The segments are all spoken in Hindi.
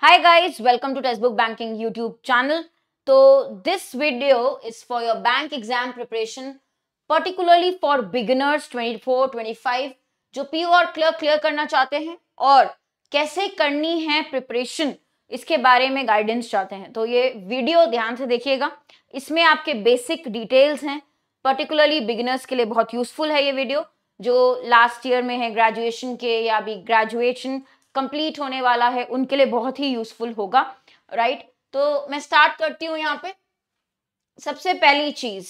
Hi guys, welcome to Textbook Banking YouTube channel. So this video is for your bank exam preparation, particularly for beginners 24-25 जो पीओ और क्लर्क क्लियर करना चाहते हैं और कैसे करनी है प्रिपरेशन इसके बारे में गाइडेंस चाहते हैं। तो ये वीडियो ध्यान से देखिएगा, इसमें आपके बेसिक डिटेल्स हैं, पर्टिकुलरली बिगिनर्स के लिए बहुत यूजफुल है ये वीडियो जो लास्ट ईयर में है ग्रेजुएशन के या भी ग्रेजुएशन कंप्लीट होने वाला है उनके लिए बहुत ही यूजफुल होगा। राइट, तो मैं स्टार्ट करती हूँ यहाँ पे। सबसे पहली चीज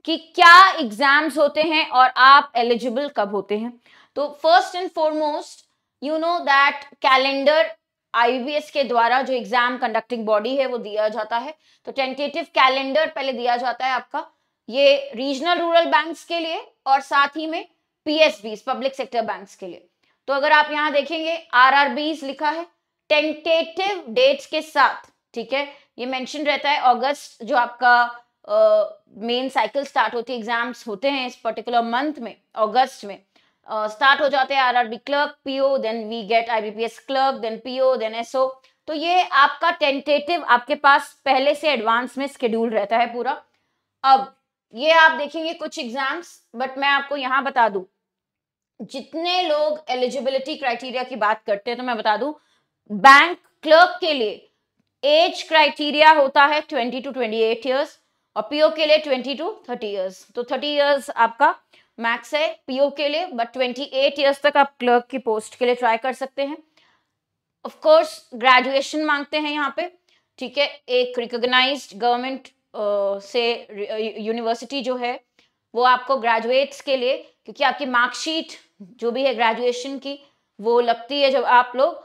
कि क्या एग्जाम्स होते हैं और आप एलिजिबल कब होते हैं। तो first and foremost you know that calendar IBPS के द्वारा जो एग्जाम कंडक्टिंग बॉडी है वो दिया जाता है। तो टेंटेटिव कैलेंडर पहले दिया जाता है आपका, ये रीजनल रूरल बैंक्स के लिए और साथ ही में पीएसबीज पब्लिक सेक्टर बैंक्स के लिए। तो अगर आप यहाँ देखेंगे आरआरबीज लिखा है टेंटेटिव डेट्स के साथ, ठीक है, ये मेंशन रहता है अगस्त जो आपका मेन साइकिल स्टार्ट होती है, एग्जाम्स होते हैं इस पर्टिकुलर मंथ में, अगस्त में स्टार्ट हो जाते हैं RRB clerk PO, then we get IBPS clerk, then PO, then SO. तो ये आपका टेंटेटिव आपके पास पहले से एडवांस में शेड्यूल रहता है पूरा। अब ये आप देखेंगे कुछ एग्जाम्स, बट मैं आपको यहाँ बता दूं जितने लोग एलिजिबिलिटी क्राइटेरिया की बात करते हैं तो मैं बता दूं बैंक क्लर्क के लिए एज क्राइटेरिया होता है 20 to 28 ईयर्स और पीओ के लिए 20 to 30 ईयर्स। तो 30 ईयर्स आपका मैक्स है पीओ के लिए, बट 28 ईयर्स तक आप क्लर्क की पोस्ट के लिए ट्राई कर सकते हैं। ऑफ कोर्स ग्रेजुएशन मांगते हैं यहाँ पे, ठीक है, एक रिकॉग्नाइज्ड गवर्नमेंट से यूनिवर्सिटी जो है वो आपको ग्रेजुएट्स के लिए, क्योंकि आपकी मार्कशीट जो भी है ग्रेजुएशन की वो लगती है जब आप लोग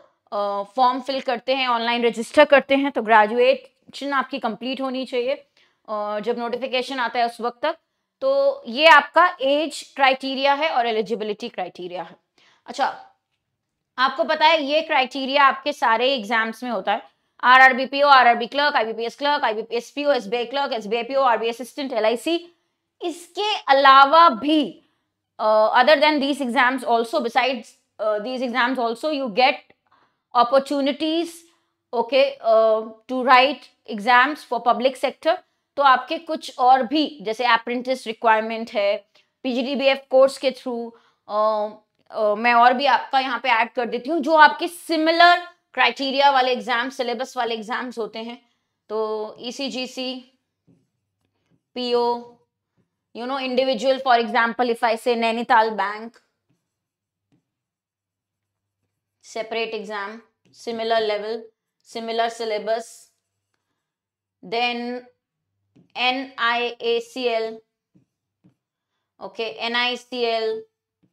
फॉर्म फिल करते हैं, ऑनलाइन रजिस्टर करते हैं, तो ग्रेजुएशन आपकी कंप्लीट होनी चाहिए जब नोटिफिकेशन आता है उस वक्त तक। तो ये आपका एज क्राइटेरिया है और एलिजिबिलिटी क्राइटेरिया है। अच्छा, आपको पता है ये क्राइटेरिया आपके सारे एग्जाम्स में होता है, RRB PO, RRB clerk, IBPS clerk, IBPS PO, SBI clerk, SBI PO, RBI assistant, LIC. इसके अलावा भी other than these exams also, besides these exams also you get opportunities, okay, to write exams for public sector। तो आपके कुछ और भी जैसे अप्रेंटिस रिक्वायरमेंट है पीजीडीबीएफ कोर्स के थ्रू, मैं और भी आपका यहाँ पे ऐड कर देती हूँ जो आपके सिमिलर क्राइटेरिया वाले एग्जाम, सिलेबस वाले एग्जाम्स होते हैं। तो ECGC, PO, you know, individual, for example, if I say Nainital Bank, separate exam, similar level, similar syllabus, then NIACL, okay, NICL,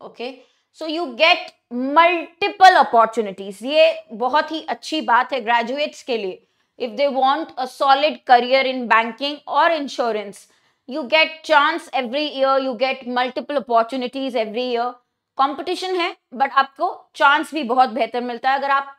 okay, so you get multiple opportunities। ये बहुत ही अच्छी बात है ग्रेजुएट्स के लिए, if they want a solid career in banking or insurance, you get chance every year, you get multiple opportunities every year। Competition है बट आपको चांस भी बहुत बेहतर मिलता है अगर आप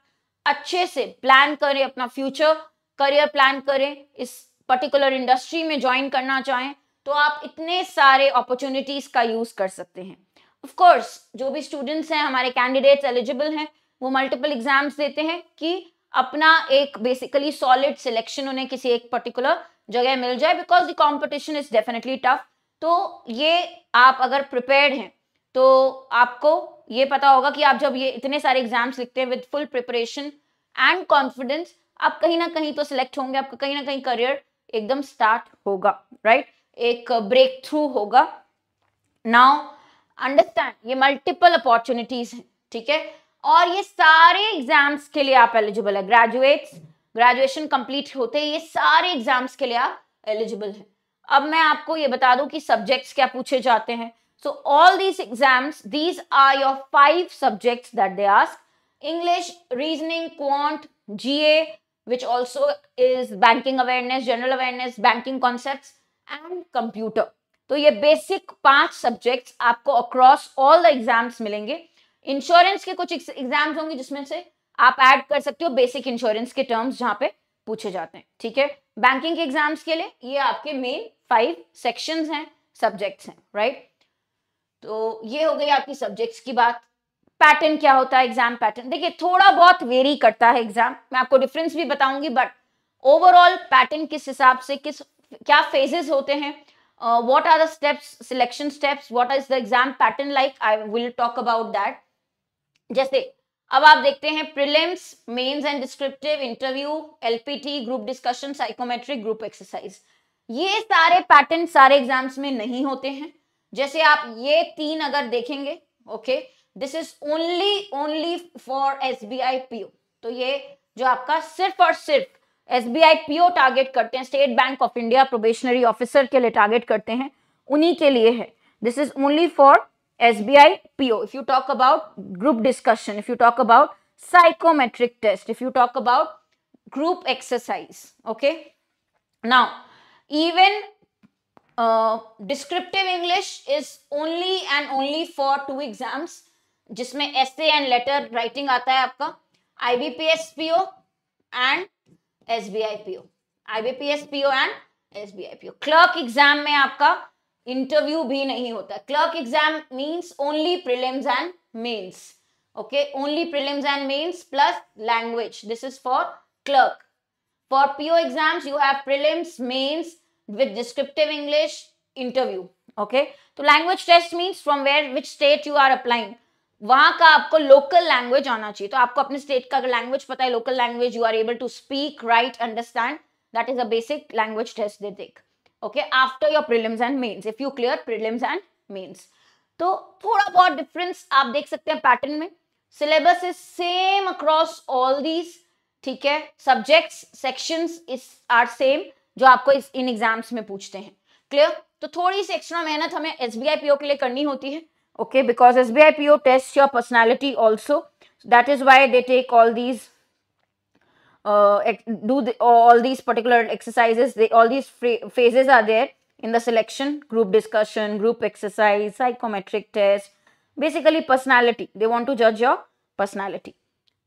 अच्छे से प्लान करें, अपना फ्यूचर करियर प्लान करें, इस पर्टिकुलर इंडस्ट्री में ज्वाइन करना चाहें तो आप इतने सारे अपॉर्चुनिटीज का यूज कर सकते हैं। ऑफ कोर्स जो भी स्टूडेंट्स हैं, हमारे कैंडिडेट्स एलिजिबल हैं, वो मल्टीपल एग्जाम्स देते हैं कि अपना एक बेसिकली सॉलिड सिलेक्शन उन्हें किसी एक पर्टिकुलर जगह मिल जाए, because the competition is definitely tough. तो ये आप अगर प्रिपेयर्ड हैं तो आपको ये पता होगा कि आप जब ये इतने सारे एग्जाम्स लिखते हैं with full preparation and confidence, आप कहीं ना कहीं तो सिलेक्ट होंगे, आपका कहीं ना कहीं करियर एकदम स्टार्ट होगा, राइट, एक ब्रेक थ्रू होगा। नाउ अंडरस्टैंड, ये मल्टीपल अपॉर्चुनिटीज हैं, ठीक है, और ये सारे एग्जाम्स के लिए आप एलिजिबल है। ग्रेजुएट्स ग्रेजुएशन कंप्लीट होते ही ये सारे एग्जाम्स के लिए आप एलिजिबल हैं। अब मैं आपको ये बता दूं कि सब्जेक्ट्स क्या पूछे जाते हैं। So all these exams, these are your 5 subjects that they ask: English, reasoning, quant, GA, which also is banking awareness, general awareness, banking concepts and computer। तो ये बेसिक 5 सब्जेक्ट्स आपको अक्रॉस ऑल द एग्जाम्स मिलेंगे। इंश्योरेंस के कुछ एग्जाम्स होंगे जिसमें से आप ऐड कर सकते हो बेसिक इंश्योरेंस के टर्म्स जहां पे पूछे जाते हैं, ठीक है। बैंकिंग के एग्जाम्स के लिए ये आपके मेन 5 सेक्शंस हैं, सब्जेक्ट्स हैं, राइट। तो ये हो गई आपकी सब्जेक्ट्स की बात। पैटर्न क्या होता है, एग्जाम पैटर्न देखिए थोड़ा बहुत वेरी करता है एग्जाम, मैं आपको डिफरेंस भी बताऊंगी, बट ओवरऑल पैटर्न किस हिसाब से, किस क्या फेजेस होते हैं, what are the steps, selection steps, what is the exam pattern like, I will talk about that. जैसे अब आप देखते हैं prelims, mains and descriptive, interview, LPT, group discussion, psychometric, group exercise, ये सारे पैटर्न सारे एग्जाम्स में नहीं होते हैं। जैसे आप ये 3 अगर देखेंगे, okay, this is only for SBI PO, तो ये जो आपका सिर्फ और सिर्फ एसबीआई पीओ टारगेट करते हैं, state bank of India probationary officer के लिए टारगेट करते हैं, उन्हीं के लिए है। This is only for SBI PO. If you talk about group discussion, if you talk about psychometric test, if you talk about group exercise, okay. Now, even descriptive English is only and only for 2 exams, जिसमें essay and letter writing आता है आपका, IBPS PO and SBI PO, IBPS PO and SBI PO। Clerk exam में आपका इंटरव्यू भी नहीं होता। Clerk exam means only prelims and mains, okay, only prelims and mains plus language, this is for clerk. For PO exams you have prelims, mains with descriptive English, interview, okay. तो language test means from where which state you are applying, वहां का आपको लोकल लैंग्वेज आना चाहिए। तो आपको अपने स्टेट का लैंग्वेज पता है, local language, you are able to speak, write, understand, that is a basic language test they take, okay, after your prelims and mains, if you clear prelims and mains। तो थोड़ा बहुत डिफरेंस आप देख सकते हैं पैटर्न में। Syllabus is same across all these, ठीक है, subjects, sections is are same जो आपको इन एग्जाम्स में पूछते हैं, क्लियर। तो थोड़ी सी एक्स्ट्रा मेहनत हमें एसबीआई पीओ के लिए करनी होती है, okay, because SBI PO test your personality also, that is why they take all these all these particular exercises, all these phases are there in the selection, group discussion, group exercise, psychometric test, basically personality, they want to judge your personality।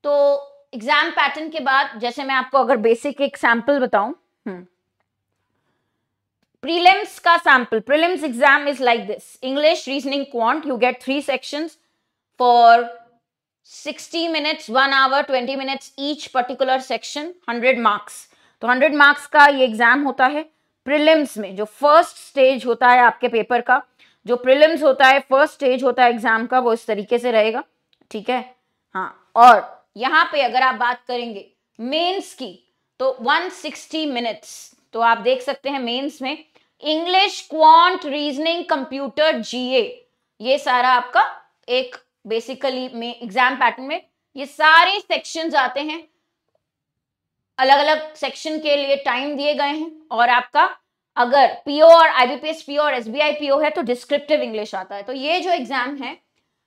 तो एग्जाम पैटर्न के बाद जैसे मैं आपको अगर बेसिक एक सैंपल बताऊं, प्रीलिम्स का sample, prelims exam is like this, English, reasoning, quant, you get 3 sections for 60 minutes, 1 hour, 20 minutes each particular section, 100 marks। तो 100 marks का ये एग्जाम होता है। प्रीलिम्स में जो फर्स्ट स्टेज होता है आपके पेपर का, जो प्रीलिम्स होता है, फर्स्ट स्टेज होता है एग्जाम का, वो इस तरीके से रहेगा, ठीक है, हाँ। और यहाँ पे अगर आप बात करेंगे मेंस की, तो 160 minutes, तो आप देख सकते हैं मेंस में इंग्लिश, क्वांट, रीजनिंग, कंप्यूटर, जीए, ये सारा आपका एक बेसिकली में एग्जाम पैटर्न में ये सारे सेक्शंस आते हैं, अलग अलग सेक्शन के लिए टाइम दिए गए हैं। और आपका अगर पीओ और आईबीपीएस पीओ और एसबीआई पीओ है तो डिस्क्रिप्टिव इंग्लिश आता है। तो ये जो एग्जाम है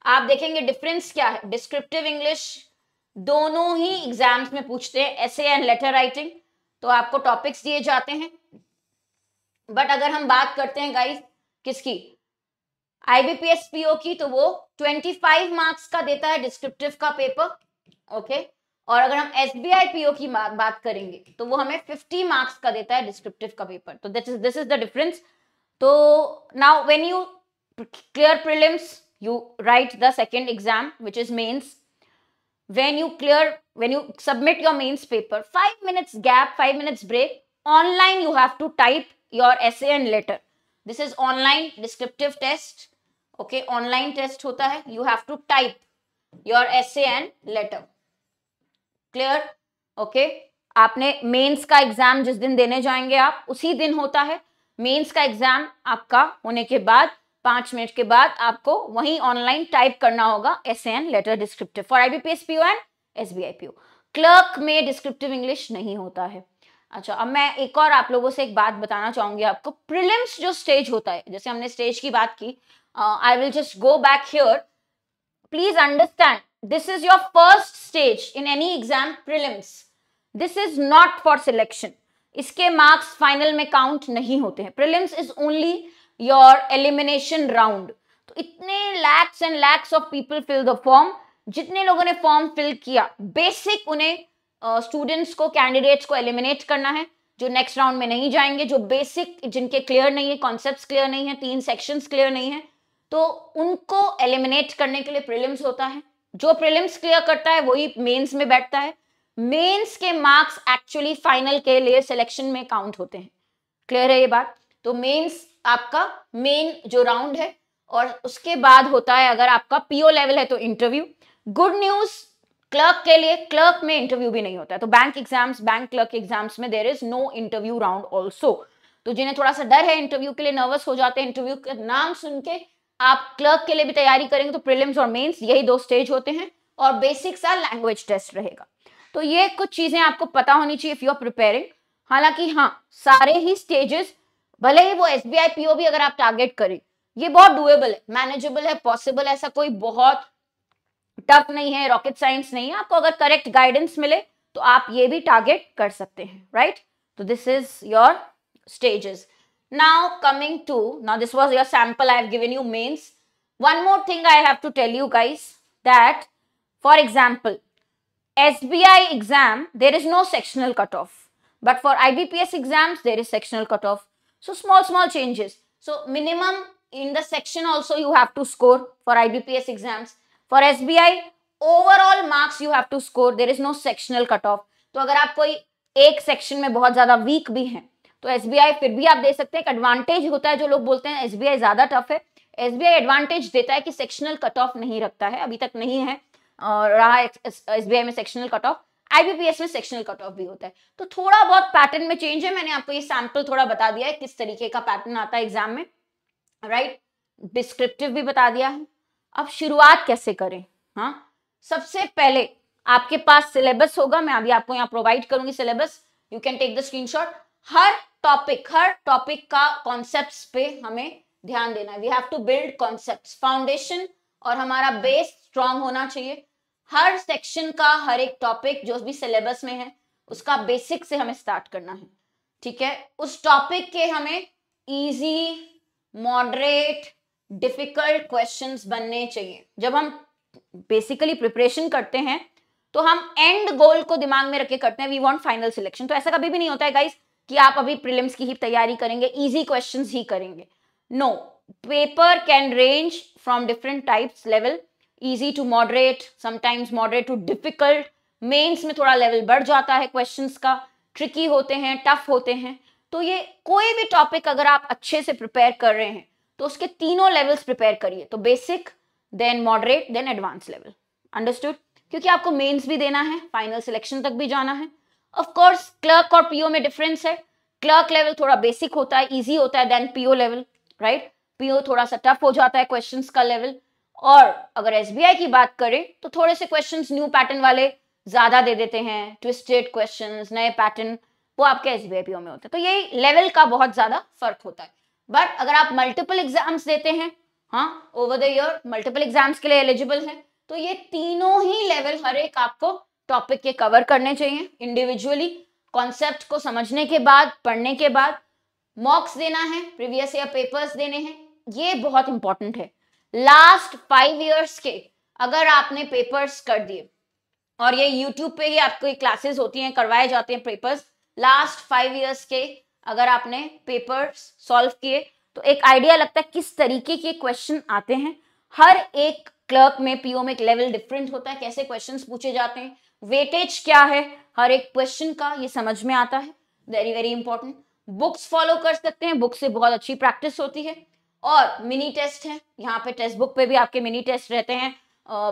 आप देखेंगे डिफरेंस क्या है, डिस्क्रिप्टिव इंग्लिश दोनों ही एग्जाम्स में पूछते हैं, एसे एंड लेटर राइटिंग, तो आपको टॉपिक्स दिए जाते हैं। बट अगर हम बात करते हैं गाइस किसकी, आईबीपीएस पीओ की, तो वो 25 मार्क्स का देता है डिस्क्रिप्टिव का पेपर, ओके। और अगर हम एसबीआई पीओ की बात करेंगे तो वो हमें 50 मार्क्स का देता है डिस्क्रिप्टिव का पेपर। तो दिस इज द डिफरेंस। तो now when you clear prelims you write the second exam which is mains. When you submit your mains paper, 5 minutes gap, 5 minutes break, online you have to type your essay and letter. This is online descriptive test, okay, online test होता है, you have to type your essay and letter, clear, okay। आपने मेंस का एग्जाम जिस दिन देने जाएंगे आप उसी दिन होता है, मेंस का एग्जाम आपका होने के बाद 5 मिनट के बाद आपको वहीं ऑनलाइन टाइप करना होगा essay and letter descriptive for IBPS PO and SBI PO. Clerk में डिस्क्रिप्टिव इंग्लिश नहीं होता है। अच्छा, अब मैं एक और आप लोगों से एक बात बताना चाहूंगी आपको। प्रीलिम्स जो स्टेज होता है, जैसे हमने स्टेज की बात की, I will just go back here, please understand this is your first stage in any exam, prelims, this is not for selection, इसके मार्क्स फाइनल में काउंट नहीं होते हैं। Prelims is only your elimination round. तो इतने lakhs and lakhs of people fill the form, जितने लोगों ने फॉर्म फिल किया, बेसिक उन्हें स्टूडेंट्स को, कैंडिडेट्स को एलिमिनेट करना है जो नेक्स्ट राउंड में नहीं जाएंगे, जो बेसिक जिनके क्लियर नहीं है, कॉन्सेप्ट्स क्लियर नहीं है, 3 सेक्शंस क्लियर नहीं है, तो उनको एलिमिनेट करने के लिए प्रीलिम्स होता है। जो प्रीलिम्स क्लियर करता है वही मेंस में बैठता है। मेंस के मार्क्स एक्चुअली फाइनल के लिए सिलेक्शन में काउंट होते हैं। क्लियर है ये बात? तो मेंस आपका मेन जो राउंड है, और उसके बाद होता है अगर आपका पीओ लेवल है तो इंटरव्यू। गुड न्यूज क्लर्क के लिए, क्लर्क में इंटरव्यू भी नहीं होता है। तो bank exams, bank clerk exams में there is no interview round also. तो जिन्हें थोड़ा सा डर है इंटरव्यू के लिए, नर्वस हो जाते हैं इंटरव्यू का नाम सुन के, आप क्लर्क के लिए भी तैयारी करेंगे तो प्रीलिम्स और मेंस यही 2 स्टेज होते हैं, और बेसिक सा लैंग्वेज टेस्ट रहेगा। तो ये कुछ चीजें आपको पता होनी चाहिए इफ यू आर प्रिपेयरिंग। हालांकि हाँ, सारे ही स्टेजेस, भले ही वो एसबीआई पीओ भी अगर आप टारगेट करें, ये बहुत डुएबल है, मैनेजेबल है, पॉसिबल है, ऐसा कोई बहुत टफ नहीं है, रॉकेट साइंस नहीं है। आपको अगर करेक्ट गाइडेंस मिले तो आप ये भी टारगेट कर सकते हैं, राइट? तो this is your stages. Now coming to, now this was your sample, I have given you mains. One more thing I have to tell you guys, that for example, SBI exam, there is no sectional cutoff, but for IBPS exams, there is sectional cutoff. So small changes. So minimum in the section also you have to score for IBPS exams. For SBI, overall marks you have to score. There is no sectional cutoff. तो अगर आप कोई एक सेक्शन में बहुत ज्यादा वीक भी हैं तो एसबीआई फिर भी आप दे सकते हैं। एक एडवांटेज होता है, जो लोग बोलते हैं एसबीआई ज्यादा टफ है, एसबीआई एडवांटेज देता है कि सेक्शनल कट ऑफ नहीं रखता है, अभी तक नहीं है और रहा एसबीआई में सेक्शनल कट ऑफ। आईबीपीएस में सेक्शनल कट ऑफ भी होता है। तो थोड़ा बहुत पैटर्न में चेंज है। मैंने आपको ये सैंपल थोड़ा बता दिया है किस तरीके का पैटर्न आता है एग्जाम में, राइट? डिस्क्रिप्टिव भी बता दिया है। अब शुरुआत कैसे करें? हाँ, सबसे पहले आपके पास सिलेबस होगा, मैं अभी आपको यहाँ प्रोवाइड करूंगी syllabus, you can take the screenshot. हर टॉपिक का कॉन्सेप्ट्स पे हमें ध्यान देना है। We have to build concepts, foundation, और हमारा बेस स्ट्रांग होना चाहिए। हर सेक्शन का हर एक टॉपिक जो भी सिलेबस में है उसका बेसिक से हमें स्टार्ट करना है, ठीक है? उस टॉपिक के हमें इजी, मॉडरेट, डिफिकल्ट क्वेश्चंस बनने चाहिए। जब हम बेसिकली प्रिपरेशन करते हैं तो हम एंड गोल को दिमाग में रख के करते हैं, वी वांट फाइनल सिलेक्शन। तो ऐसा कभी भी नहीं होता है गाइस कि आप अभी प्रीलिम्स की ही तैयारी करेंगे, इजी क्वेश्चंस ही करेंगे। No, paper can range from different types level, easy to moderate, sometimes moderate to difficult. Mains में थोड़ा लेवल बढ़ जाता है क्वेश्चंस का, ट्रिकी होते हैं, टफ होते हैं। तो ये कोई भी टॉपिक अगर आप अच्छे से प्रिपेयर कर रहे हैं तो उसके तीनों लेवल्स प्रिपेयर करिए। तो basic, then moderate, then advance level. Understood? क्योंकि आपको मेंस भी देना है, फाइनल सिलेक्शन तक भी जाना है। ऑफ कोर्स क्लर्क और पीओ में डिफरेंस है। क्लर्क लेवल थोड़ा बेसिक होता है, इजी होता है then PO level, right? PO थोड़ा सा टफ हो जाता है क्वेश्चंस का लेवल। और अगर एसबीआई की बात करें तो थोड़े से क्वेश्चंस न्यू पैटर्न वाले ज्यादा दे देते हैं, ट्विस्टेड क्वेश्चंस, नए पैटर्न, वो आपके एसबीआई पीओ में होते हैं। तो यही लेवल का बहुत ज्यादा फर्क होता है। बट अगर आप मल्टीपल एग्जाम्स देते हैं, हाँ, over the year multiple exams के लिए एलिजिबल है, तो ये तीनों ही लेवल हर एक आपको टॉपिक के कवर करने चाहिए इंडिविजुअली। कॉन्सेप्ट को समझने के बाद, पढ़ने के बाद मॉक्स देना है, प्रीवियस ईयर पेपर्स देने हैं, ये बहुत इंपॉर्टेंट है। लास्ट 5 इयर्स के अगर आपने पेपर्स कर दिए, और ये यूट्यूब पे ही आपको क्लासेस होती हैं, करवाए जाते हैं पेपर्स, लास्ट 5 इयर्स के अगर आपने पेपर्स सॉल्व किए तो एक आइडिया लगता है किस तरीके के क्वेश्चन आते हैं। हर एक क्लर्क में, पीओ में एक लेवल डिफरेंट होता है, कैसे क्वेश्चंस पूछे जाते हैं, वेटेज क्या है हर एक क्वेश्चन का, ये समझ में आता है। Very very important. Books follow कर सकते हैं, बुक से बहुत अच्छी प्रैक्टिस होती है। और मिनी टेस्ट है, यहाँ पे टेक्स्ट बुक पे भी आपके मिनी टेस्ट रहते हैं,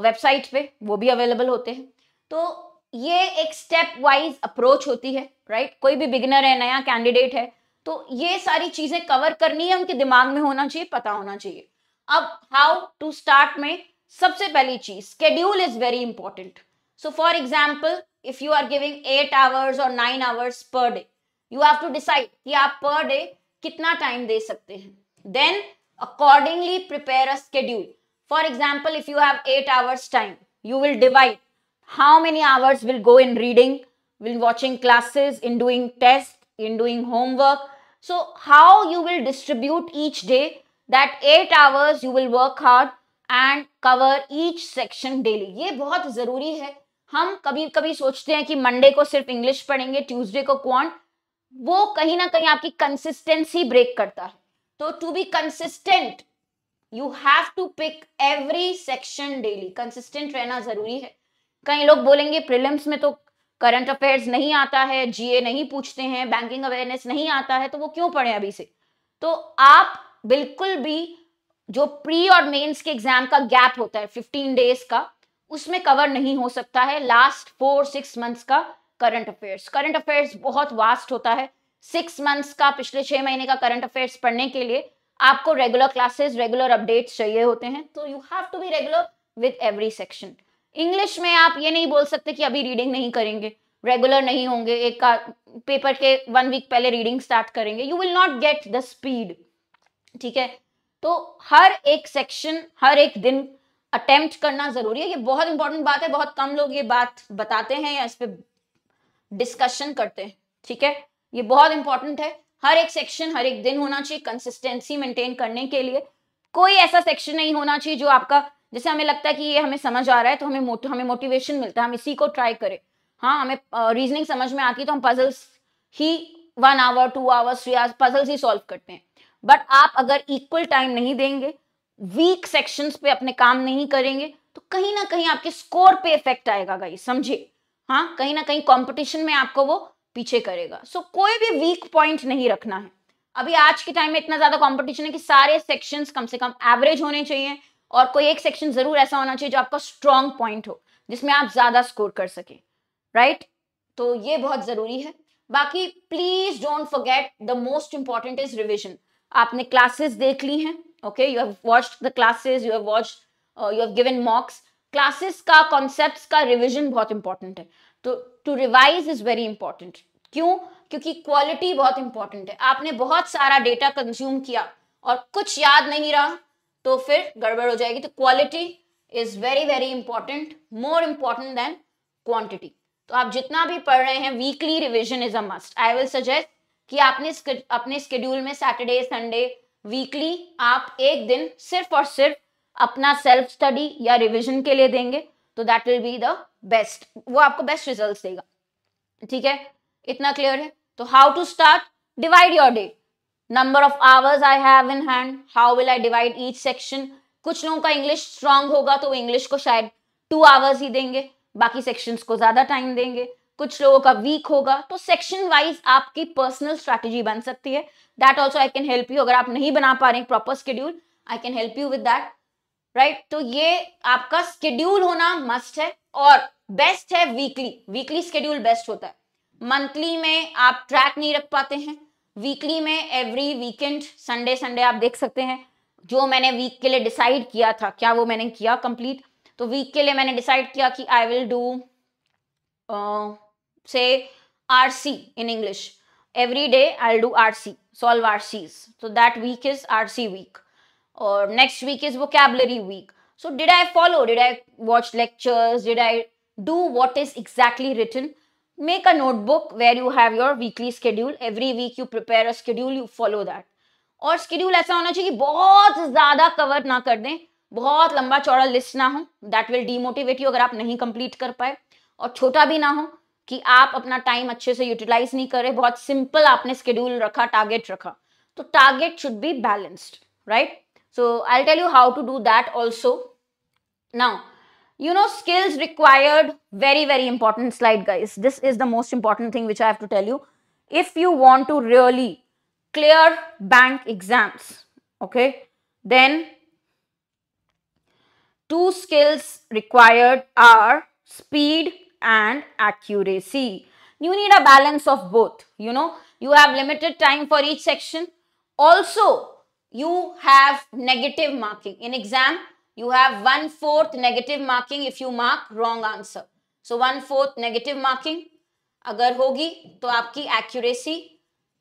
वेबसाइट पे वो भी अवेलेबल होते हैं। तो ये एक स्टेप वाइज अप्रोच होती है, राइट? कोई भी बिगिनर है, नया कैंडिडेट है, तो ये सारी चीजें कवर करनी है, उनके दिमाग में होना चाहिए, पता होना चाहिए। अब हाउ टू स्टार्ट में सबसे पहली चीज, schedule is very important. So for example, if you are giving 8 hours और 9 hours per day, you have to decide कि आप पर डे कितना टाइम दे सकते हैं। Then accordingly prepare a schedule. For example, if you have 8 hours time, you will divide how many hours will go in reading, in watching classes, in doing tests, in doing homework. So how you will distribute each day, that 8 hours you will work hard and cover each section daily. ये बहुत जरूरी है। हम कभी कभी सोचते हैं कि मंडे को सिर्फ इंग्लिश पढ़ेंगे, ट्यूसडे को क्वांट, वो कहीं ना कहीं आपकी कंसिस्टेंसी ब्रेक करता है। तो to be consistent you have to pick every section daily, consistent रहना जरूरी है। कई लोग बोलेंगे प्रीलिम्स में तो करंट अफेयर्स नहीं आता है, जीए नहीं पूछते हैं, बैंकिंग अवेयरनेस नहीं आता है, तो वो क्यों पढ़े अभी से। तो आप बिल्कुल भी जो प्री और मेंस के एग्जाम का गैप होता है 15 डेज का, उसमें कवर नहीं हो सकता है लास्ट 4-6 मंथ्स का करंट अफेयर्स। करंट अफेयर्स बहुत वास्ट होता है। 6 मंथ्स का, पिछले 6 महीने का करंट अफेयर्स पढ़ने के लिए आपको रेगुलर क्लासेस, रेगुलर अपडेट्स चाहिए होते हैं। तो you have to be regular with every section. English में आप ये नहीं बोल सकते कि अभी रीडिंग नहीं करेंगे, रेगुलर नहीं होंगे, एक का पेपर के 1 वीक पहले रीडिंग स्टार्ट करेंगे, you will not get the speed. ठीक है, तो हर एक सेक्शन, हर एक दिन अटेम्प्ट करना जरूरी है। ये बहुत इंपॉर्टेंट बात है, बहुत कम लोग ये बात बताते हैं या इस पे डिस्कशन करते हैं। ठीक है, ये बहुत इंपॉर्टेंट है। हर एक सेक्शन हर एक दिन होना चाहिए कंसिस्टेंसी मेंटेन करने के लिए। कोई ऐसा सेक्शन नहीं होना चाहिए जो आपका, जैसे हमें लगता है कि ये हमें समझ आ रहा है तो हमें मोटिवेशन मिलता है, हम इसी को ट्राई करें। हाँ, हमें रीजनिंग समझ में आती है तो हम पजल्स ही 1 आवर 2 आवर्स 3 आवर्स पजल्स ही सॉल्व करते हैं। बट आप अगर इक्वल टाइम नहीं देंगे, वीक सेक्शंस पे अपने काम नहीं करेंगे, तो कहीं ना कहीं आपके स्कोर पे इफेक्ट आएगा गाइस, समझिए। हाँ, कहीं ना कहीं कंपटीशन में आपको वो पीछे करेगा। सो कोई भी वीक पॉइंट नहीं रखना है। अभी आज के टाइम में इतना ज्यादा कंपटीशन है कि सारे सेक्शंस कम से कम एवरेज होने चाहिए, और कोई एक सेक्शन जरूर ऐसा होना चाहिए जो आपका स्ट्रॉन्ग पॉइंट हो, जिसमें आप ज्यादा स्कोर कर सके। राइट, तो ये बहुत जरूरी है। बाकी please don't forget the most important is revision. आपने क्लासेस देख ली हैं, okay, you have watched the classes, you have watched, you have given mocks. Classes का, कॉन्सेप्ट्स का रिविजन बहुत इंपॉर्टेंट है। तो to revise is very important. क्यों? क्योंकि क्वालिटी बहुत इंपॉर्टेंट है। आपने बहुत सारा डेटा कंज्यूम किया और कुछ याद नहीं रहा तो फिर गड़बड़ हो जाएगी। तो quality is very very important, more important than quantity. तो आप जितना भी पढ़ रहे हैं, weekly revision is a must. I will suggest कि आपने अपने स्केड्यूल में सैटरडे संडे वीकली आप एक दिन सिर्फ और सिर्फ अपना सेल्फ स्टडी या रिविजन के लिए देंगे, तो that will be the best, वो आपको बेस्ट रिजल्ट्स देगा। ठीक है, इतना क्लियर है। तो how to start? Divide your day, number of hours I have in hand, how will I divide each section. कुछ लोगों का इंग्लिश स्ट्रांग होगा तो वो इंग्लिश को शायद 2 आवर्स ही देंगे, बाकी सेक्शंस को ज्यादा टाइम देंगे। कुछ लोगों का वीक होगा तो सेक्शन वाइज आपकी पर्सनल स्ट्रैटेजी बन सकती है। That also I can help you. अगर आप नहीं बना पा रहे proper schedule, I can help you with that. Right, तो ये आपका शेड्यूल होना मस्ट है, और बेस्ट है वीकली। वीकली शेड्यूल बेस्ट होता है। मंथली में आप ट्रैक नहीं रख पाते हैं, वीकली में एवरी वीकेंड संडे संडे आप देख सकते हैं जो मैंने वीक के लिए डिसाइड किया था, क्या वो मैंने किया कंप्लीट। तो वीक के लिए मैंने डिसाइड किया कि आई विल डू से RC in English. Every day I'll do RC, solve RCs. So that week is RC week. Or next week is vocabulary week. So did I follow? Did I watch lectures? Did I do what is exactly written? Make a notebook where you have your weekly schedule. Every week you prepare a schedule, you follow that. और schedule ऐसा होना चाहिए कि बहुत ज़्यादा कवर ना कर दें, बहुत लंबा चौड़ा लिस्ट ना हो, that will demotivate you अगर आप नहीं complete कर पाए, और छोटा भी ना हो कि आप अपना टाइम अच्छे से यूटिलाइज नहीं करें, बहुत सिंपल आपने स्केड्यूल रखा, टारगेट रखा। तो target should be balanced, right? So I tell you how to do that also. Now, you know, skills required, very very important slide guys. This is the most important thing which I have to tell you. If you want to really clear bank exams, okay, then 2 skills required are speed and accuracy. You need a balance of both. You know, you have limited time for each section. Also, you have negative marking. In exam, you have 1/4 negative marking if you mark wrong answer. So 1/4 negative marking अगर होगी तो आपकी accuracy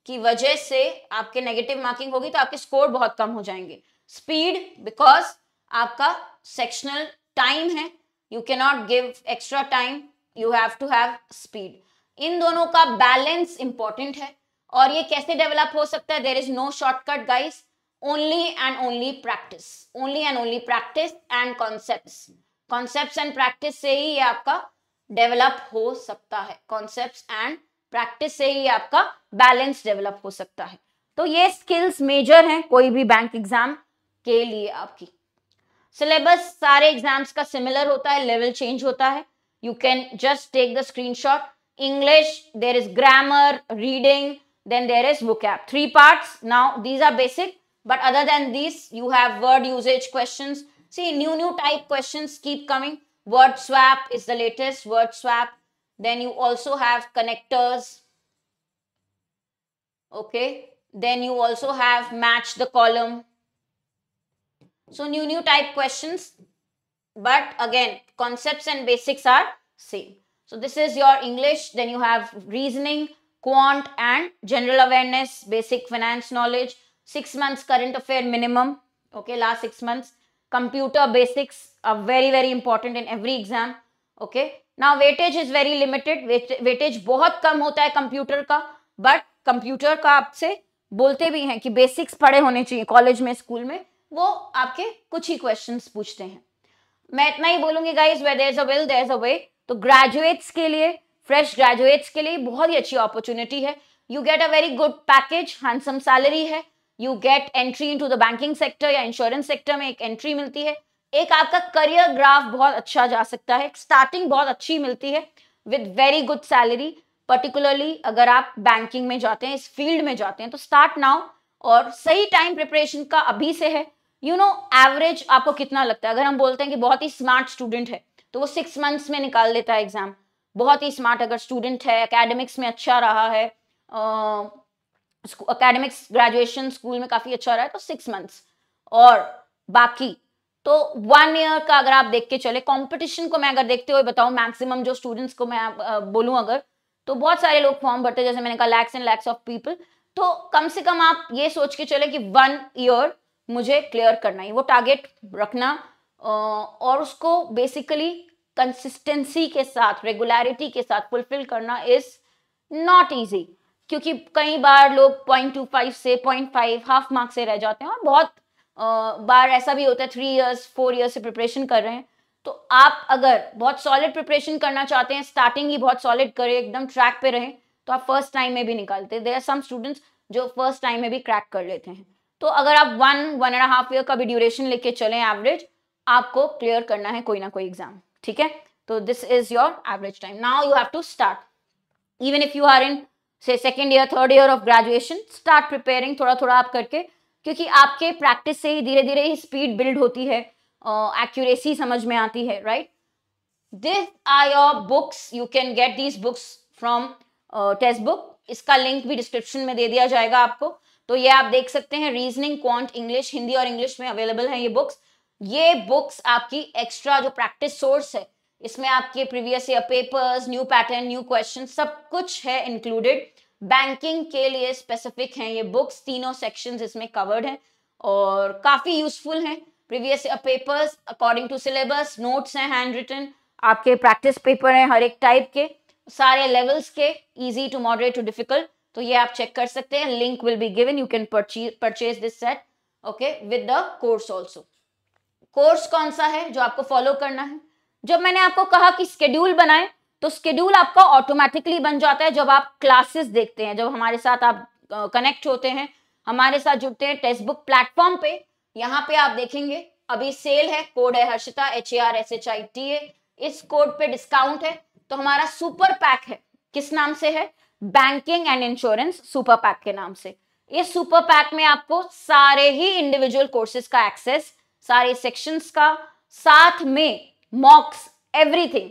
की वजह से आपके नेगेटिव मार्किंग होगी तो आपके स्कोर बहुत कम हो जाएंगे। स्पीड, बिकॉज आपका सेक्शनल टाइम है, you can not give extra time, you have to have speed. इन दोनों का बैलेंस इंपॉर्टेंट है। और ये कैसे डेवलप हो सकता है? There is no shortcut guys, only and only practice, only and only practice and concepts and practice से ही ये आपका डेवलप हो सकता है। कॉन्सेप्ट्स एंड प्रैक्टिस से ही आपका बैलेंस डेवलप हो सकता है। तो ये स्किल्स मेजर हैं कोई भी बैंक एग्जाम के लिए आपकी सिलेबस सारे एग्जाम्स का सिमिलर होता है, लेवल चेंज होता है. You can just take the screenshot. English, there is grammar, reading, then there is vocab. 3 parts. Now these are basic, but other than these you have word usage questions. See, new type questions keep coming. Word swap is the latest, word swap. Then you also have connectors. Okay, then you also have match the column. So new type questions, but again concepts and basics are same. So this is your English. Then you have reasoning, quant and general awareness, basic finance knowledge, 6 months current affair minimum. Okay, last 6 months. Computer basics are very important in every exam. Okay, now weightage is very limited. Weightage बहुत कम होता है कंप्यूटर का, बट कंप्यूटर का आपसे बोलते भी हैं कि बेसिक्स पढ़े होने चाहिए कॉलेज में, स्कूल में, वो आपके कुछ ही क्वेश्चंस पूछते हैं. मैं इतना ही बोलूंगी guys, where there is a will there is a way. तो ग्रेजुएट्स के लिए, फ्रेश ग्रेजुएट्स के लिए बहुत ही अच्छी अपॉर्चुनिटी है. You get a very good package, handsome salary है. You get entry into the banking sector या इंश्योरेंस सेक्टर में एक एंट्री मिलती है. एक आपका करियर ग्राफ बहुत अच्छा जा सकता है, स्टार्टिंग बहुत अच्छी मिलती है with very good salary. Particularly अगर आप बैंकिंग में जाते हैं, इस फील्ड में जाते हैं, तो स्टार्ट नाउ. और सही टाइम प्रिपरेशन का अभी से है. यू नो एवरेज आपको कितना लगता है? अगर हम बोलते हैं कि बहुत ही स्मार्ट स्टूडेंट है तो वो 6 मंथ्स में निकाल लेता है एग्जाम. बहुत ही स्मार्ट अगर स्टूडेंट है, एकेडमिक्स में अच्छा रहा है, एकेडमिक्स ग्रेजुएशन स्कूल में काफी अच्छा रहा है, तो 6 मंथ्स. और बाकी तो 1 ईयर का अगर आप देख के चले, कंपटीशन को मैं अगर देखते हुए बताऊं, मैक्सिमम जो स्टूडेंट्स को मैं बोलूं अगर, तो बहुत सारे लोग फॉर्म भरते हैं, जैसे मैंने कहा lakhs and lakhs of people. तो कम से कम आप ये सोच के चले कि 1 ईयर मुझे क्लियर करना है, वो टारगेट रखना. और उसको बेसिकली कंसिस्टेंसी के साथ, रेगुलरिटी के साथ फुलफिल करना इज नॉट इजी, क्योंकि कई बार लोग 0.25 से 0.5 हाफ मार्क्स से रह जाते हैं, और बहुत बार ऐसा भी होता है 3 इयर्स 4 इयर्स से प्रिपरेशन कर रहे हैं. तो आप अगर बहुत सॉलिड प्रिपरेशन करना चाहते हैं, स्टार्टिंग ही बहुत सॉलिड करें, एकदम ट्रैक पे रहें, तो आप फर्स्ट टाइम में भी निकालते हैं. देयर आर सम स्टूडेंट्स जो फर्स्ट टाइम में भी क्रैक कर लेते हैं. तो अगर आप 1.5 ईयर का भी ड्यूरेशन लेके चलें एवरेज, आपको क्लियर करना है कोई ना कोई एग्जाम. ठीक है, तो this is your average time. Now you have to start, even if you are in से 2nd year 3rd year of graduation, start preparing थोड़ा थोड़ा आप करके, क्योंकि आपके प्रैक्टिस से ही धीरे धीरे ही स्पीड बिल्ड होती है, एक्यूरेसी समझ में आती है, right. This are your books. You can get these books from text book. इसका लिंक भी डिस्क्रिप्शन में दे दिया जाएगा आपको. तो ये आप देख सकते हैं, रीजनिंग, क्वांट, इंग्लिश, हिंदी और इंग्लिश में अवेलेबल है ये बुक्स. ये बुक्स आपकी एक्स्ट्रा जो प्रैक्टिस सोर्स है, इसमें आपके previous year papers, new pattern, new question, सब कुछ है इंक्लूडेड. बैंकिंग के लिए स्पेसिफिक हैं ये बुक्स, तीनों सेक्शंस इसमें कवर्ड हैं और काफी यूजफुल हैं. Previous year papers according to syllabus, notes हैं हैंड रिटन, आपके प्रैक्टिस पेपर हैं हर एक टाइप के, सारे लेवल्स के, easy to moderate to difficult. तो ये आप चेक कर सकते हैं. Link will be given, you can purchase this set, okay, with the course also. Course कौन सा है जो आपको फॉलो करना है? जब मैंने आपको कहा कि स्केड्यूल बनाएं, तो स्केड्यूल आपका ऑटोमेटिकली बन जाता है जब आप क्लासेस देखते हैं, जब हमारे साथ आप कनेक्ट होते हैं, हमारे साथ जुड़ते हैं टेक्स्ट बुक प्लेटफॉर्म पे. यहाँ पे आप देखेंगे अभी सेल है, कोड है हर्षिता, HARSHITA. इस कोड पे डिस्काउंट है. तो हमारा सुपर पैक है, किस नाम से है? Banking and insurance super pack के नाम से. इस सुपर पैक में आपको सारे ही इंडिविजुअल कोर्सेज का एक्सेस, सारे सेक्शंस का, साथ में mocks, everything,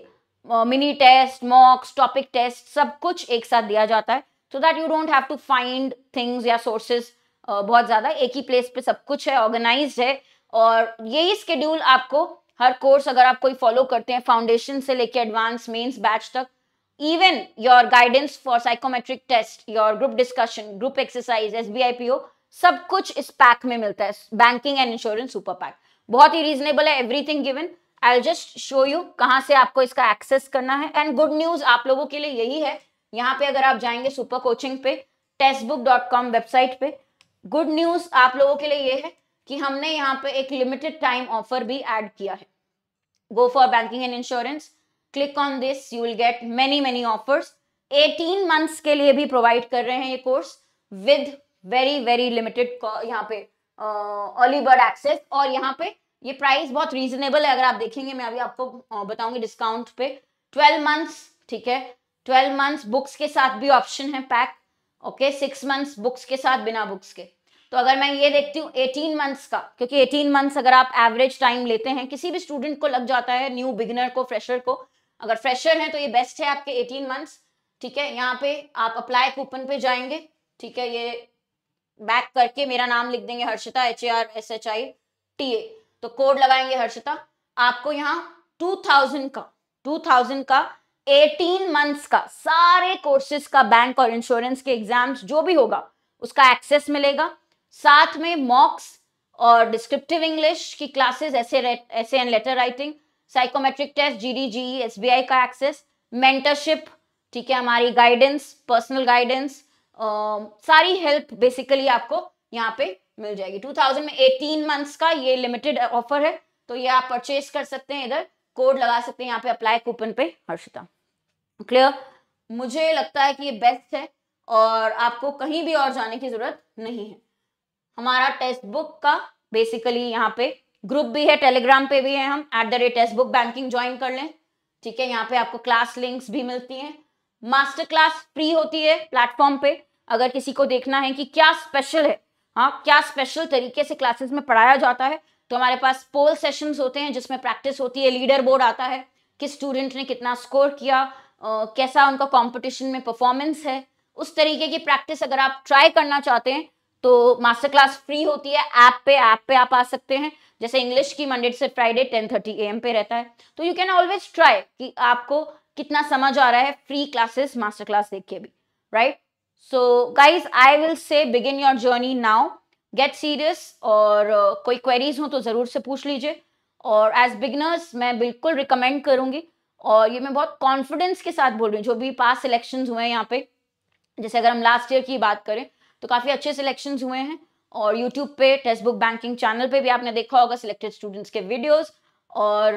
mini test, mocks, topic test, सब कुछ एक साथ दिया जाता है, so that you don't have to find things या सोर्सेज बहुत ज्यादा. एक ही प्लेस पे सब कुछ है, ऑर्गेनाइज्ड है. और यही स्केड्यूल आपको हर कोर्स अगर आप कोई फॉलो करते हैं, फाउंडेशन से लेके एडवांस मेंस बैच तक, even your guidance for psychometric test, your group discussion, group exercise, SBIPO, सब कुछ इस पैक में मिलता है. Banking and insurance super pack बहुत ही रीजनेबल है, everything given. I just show you कहाँ से आपको इसका एक्सेस करना है. एंड गुड न्यूज आप लोगों के लिए यही है, यहाँ पे अगर आप जाएंगे सुपर कोचिंग पे, textbook.com वेबसाइट पे, गुड न्यूज आप लोगों के लिए ये है कि हमने यहाँ पे एक लिमिटेड टाइम ऑफर भी ऐड किया है. Go for banking and insurance, click on this, you will get many offers. 18 months के लिए भी प्रोवाइड कर रहे हैं ये कोर्स विद very limited यहाँ पे अर्ली बर्ड एक्सेस। और यहाँ पे ये प्राइस बहुत रीजनेबल है, अगर आप देखेंगे मैं अभी आपको बताऊंगी डिस्काउंट पे। 12 मंथ्स, ठीक है, 12 मंथ्स बुक्स के साथ भी ऑप्शन है पैक, ओके, 6 मंथ्स बुक्स के साथ बिना बुक्स के। तो अगर मैं ये देखती हूँ 18 मंथ्स का, क्योंकि 18 मंथ्स अगर आप एवरेज टाइम लेते हैं, किसी भी स्टूडेंट को लग जाता है, न्यू बिगिनर को, फ्रेशर को, अगर फ्रेशर है तो ये बेस्ट है आपके 18 मंथ्स, ठीक है। यहाँ पे आप अप्लाई कूपन पे जाएंगे, ठीक है, ये बैक करके मेरा नाम लिख देंगे हर्षिता, HARSHITA, तो कोड लगाएंगे हर्षिता, आपको यहाँ 2000 का 18 मंथ्स का सारे कोर्सेज का, बैंक और इंश्योरेंस के एग्जाम्स जो भी होगा उसका एक्सेस मिलेगा, साथ में मॉक्स और डिस्क्रिप्टिव इंग्लिश की classes, essay and letter writing, psychometric test, GD GE SBI का एक्सेस, मेंटरशिप, ठीक है, हमारी गाइडेंस, पर्सनल गाइडेंस, सारी हेल्प बेसिकली आपको यहाँ पे मिल जाएगी। 2000 में 18 मंथ्स का ये लिमिटेड ऑफर है, तो ये आप परचेज कर सकते हैं, इधर कोड लगा सकते हैं यहाँ पे अप्लाई कूपन पे हर्षिता। क्लियर? मुझे लगता है कि ये बेस्ट है और आपको कहीं भी और जाने की जरूरत नहीं है। हमारा टेक्स्ट बुक का बेसिकली यहाँ पे ग्रुप भी है, टेलीग्राम पे भी है, हम @टेक्स्टबुक बैंकिंग ज्वाइन कर लें, ठीक है। यहाँ पे आपको क्लास लिंक्स भी मिलती हैं, मास्टर क्लास फ्री होती है प्लेटफॉर्म पे, अगर किसी को देखना है कि क्या स्पेशल है, हाँ, क्या स्पेशल तरीके से क्लासेस में पढ़ाया जाता है, तो हमारे पास पोल सेशंस होते हैं जिसमें प्रैक्टिस होती है, लीडर बोर्ड आता है, किस स्टूडेंट ने कितना स्कोर किया, कैसा उनका कंपटीशन में परफॉर्मेंस है, उस तरीके की प्रैक्टिस अगर आप ट्राई करना चाहते हैं तो मास्टर क्लास फ्री होती है, ऐप पे आप आ सकते हैं। जैसे इंग्लिश की मंडे से फ्राइडे 10:30 AM पे रहता है, तो यू कैन ऑलवेज ट्राई कि आपको कितना समझ आ रहा है फ्री क्लासेस, मास्टर क्लास देख के भी, right. So guys, I will say begin your journey now, get serious, और कोई क्वेरीज हो तो जरूर से पूछ लीजिए। और एज बिगिनर्स मैं बिल्कुल रिकमेंड करूंगी, और ये मैं बहुत कॉन्फिडेंस के साथ बोल रही हूँ, जो भी पास सिलेक्शंस हुए हैं यहाँ पे, जैसे अगर हम लास्ट ईयर की बात करें तो काफी अच्छे सिलेक्शंस हुए हैं, और यूट्यूब पे टेक्स्ट बुक बैंकिंग चैनल पे भी आपने देखा होगा सिलेक्टेड स्टूडेंट्स के वीडियोस, और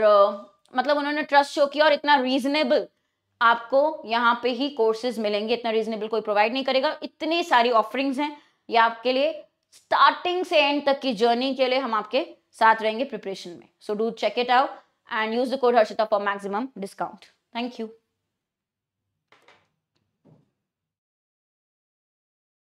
मतलब उन्होंने ट्रस्ट शो किया, और इतना रीजनेबल आपको यहाँ पे ही कोर्सेज मिलेंगे, इतना रीजनेबल कोई प्रोवाइड नहीं करेगा, इतनी सारी ऑफरिंग्स हैं, ये आपके लिए स्टार्टिंग से एंड तक की जर्नी के लिए हम आपके साथ रहेंगे प्रिपरेशन में। So do check it out and use the code Harshita for maximum discount. Thank you.